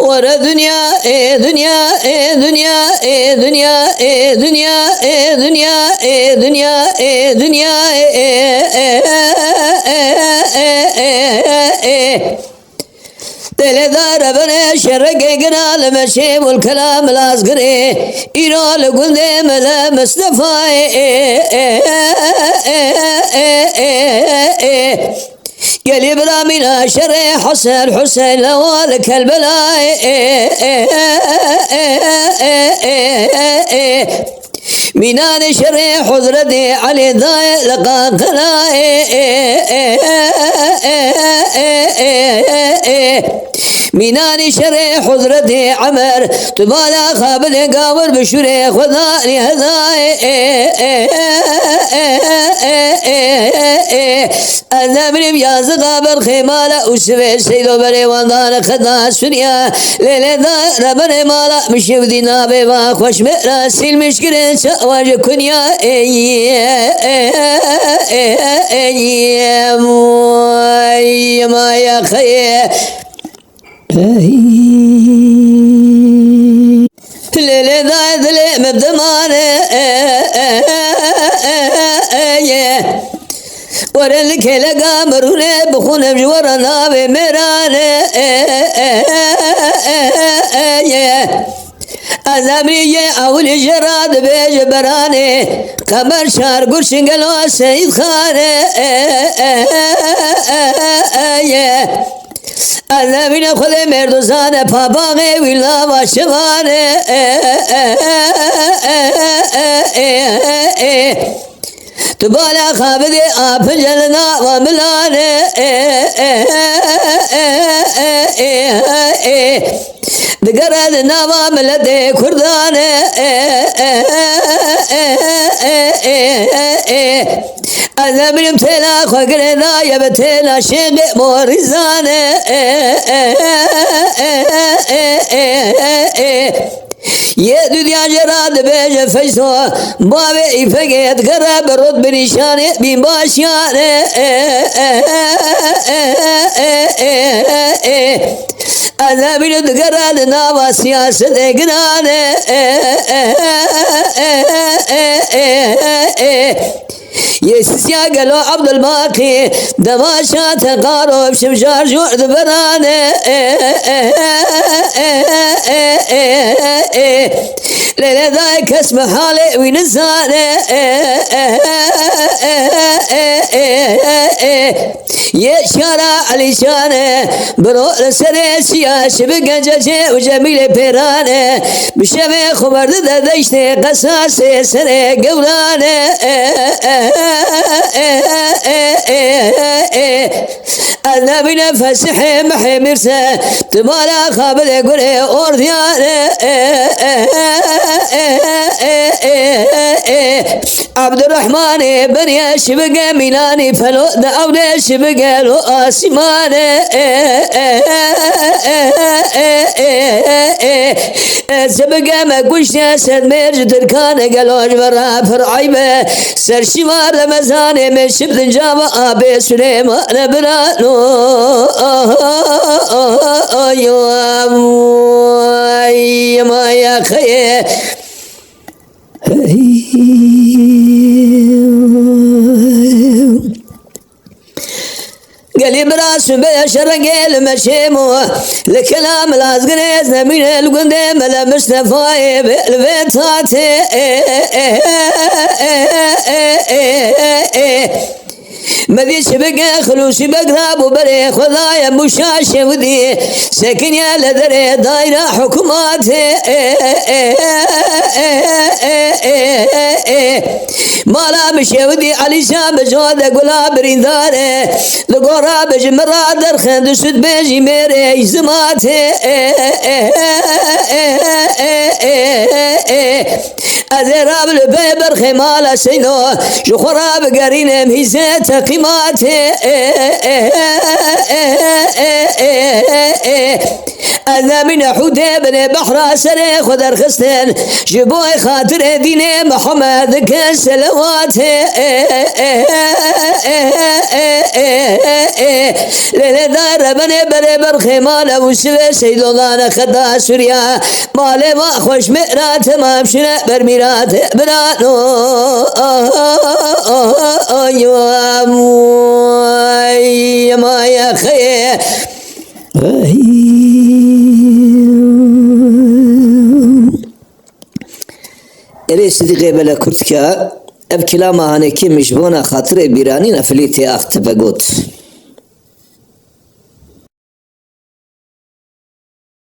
ورا دنيا دنيا دنيا دنيا دنيا دنيا دنيا دنيا دلدار بنا شرق قنال مشي والكلام الأصغري إيرال قل ملا مصطفى قال إبراهيم شري حسن حسين لوالك البلاء منان شري حضرتي علي ضاي لقى قناي منان شري حضرتي عمر تبالا خابل قاور بشري خذاني هذاي أنا من بياز قابر خيمالا وسوي سيدو بري واندان خدا سنيا ليلة دا ربري مالا مشي ودينا بيبا خوش مراسي المشكلة سواج كنيا ما يا خيه ليلة دا دلي مبدمانه ورلك لقى مرونة بخون بجورنا بمرانة أزامرية أول جراد بجبرانة قمر شار قرشن قلوا سيد خانة أزامرية خذ مردوزانة باباغي ولا واشمانة تبالا خابدي آفجلنا وملانا دقردنا وملدي كردانا أزمرم تلا خقرنا يبتلا شيق مورزانا يا دنيا جراد بيج فيسو بابي فقيت قرب رد بنشاني بمباشياني أنا من دقراد ناوا سياسة قناني يسيا قالوا عبد الباقي دماشا تقارب شمشار جوعد براني ليلة ذاك اسم حالي ونزاني يا شارع لسانه برو لسنة سياش بقنجة وجميل بيرانه بشمي خبر دشتي قصاص سنة قولانه أنا من فسح محي مرسى تمالا خابل يقولي أورثيانه عبد الرحمن بني شبقة ميلاني فلو دعوني شبقة لو آسماني شبقة ما قلش ياسد ميرج تركان قالوش برا فرعيبة سر شمار رمزاني من شبت جابا آبي سليمان برانو ما يا خيه قال براس بشرقيل مشيمو الكلام الازقنيز من القندم لمصطفى بالبيتاتي مذي شبقة خلوصي بقراب وبري خذايا مشاشة ودي سكن يا لذري دايرة حكوماتي مالا مشي ودي علي شام جودة قلاب رينداري لقورا بجمرا درخن دسد بيجي ميري زماتي أذراب البيبر خمالة سينو شخراب قرين مهزة خيماتي أنا من حودة بن بحر سنة خدر خستن جبوي خاطر دين محمد كسلوات ليلة دار بن برخمال وسوى سيد الله خدا سوريا مال ما خوش مئرات ما بشنا برميرات برانو يا ما يا خير إلي صديقي بلا كرتكا أبكلا ما هنكي مجبونا خاطر بيراني نفليتي أختفقوت